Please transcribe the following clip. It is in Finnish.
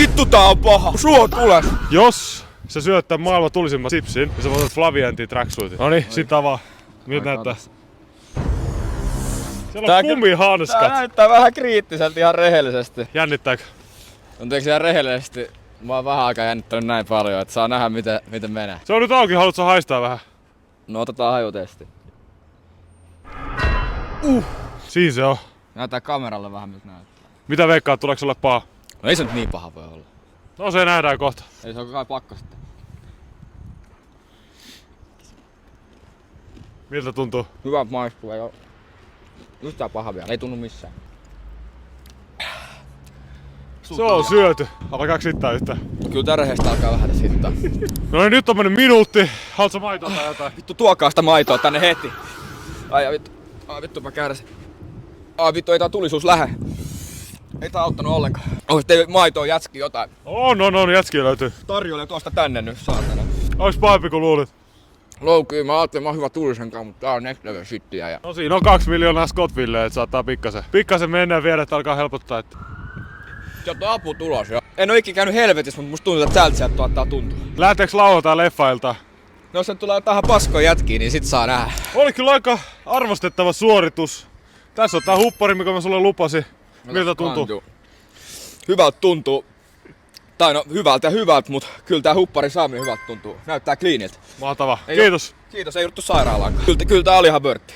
Vittu tää on paha. Suo tules. Jos sä syöt tän maailman tulisimman chipsin, niin sä voitat Flaviantin tracksuitin. Noniin, sit avaa. Miltä näyttää? Siellä on kumihanskat. Tää näyttää vähän kriittiseltä ihan rehellisesti. Jännittääkö? Tuntuuko ihan rehellisesti? Mä oon vähän aikaa jännittänyt näin paljon, että saa nähdä miten menee. Se on nyt auki, haluatko haistaa vähän? No otetaan hajutesti. Siinä se on. Näyttää kameralle vähän miltä näyttää. Mitä veikkaat, tuleeko sulle paha? No ei se nyt niin paha voi olla. No se nähdään kohta. Ei se on kai pakko sitten. Miltä tuntuu? Hyvä maistuu, ei oo yhtään paha vielä, ei tunnu missään. Se on syöty. Alkaako sittaa yhtään? Kyllä tää rehellisesti alkaa vähän sittaa. No niin, nyt on mennyt minuutti. Haluatko maitoa tai jotain? Vittu tuokaa sitä maitoa tänne heti. Ai vittu. Vittu mä kärsin. Vittu ei tää tulisuus lähe. Ei tää auttanut ollenkaan. Teillä maitoa jätski jotain. On, jätskiä löytyy. Tarjoilee tuosta tänne nyt, saatana. Ois pahempi kuin luulit? Loukyy, mä ajattelin, mä oon hyvä tulisen kanssa, mutta tää on next level shittiä. Ja... No siinä on 2 miljoonaa Scottvilleä, et saattaa pikkasen mennä viedä, että alkaa helpottaa. Että... Sieltä on apu tulos jo. En oo ikinä käynyt helvetissä, mutta musta tuntuu, että täältä sieltä tuottaa tuntuu. Lähteekö lauantai leffailta? No jos se tulee tähän paskoon jätkiin, niin sit saa nähdä. Oli kyllä aika arvostettava suoritus. Tässä on tää huppari, mikä mä sulle lupasin. Miltä tuntuu? Hyvältä tuntuu. Tai no hyvältä, mut kyllä tää huppari saaminen hyvältä tuntuu. Näyttää cleaniltä. Mahtavaa. Kiitos. Kiitos, ei juttu sairaalaankaan. Kyllä tää oli ihan börtti.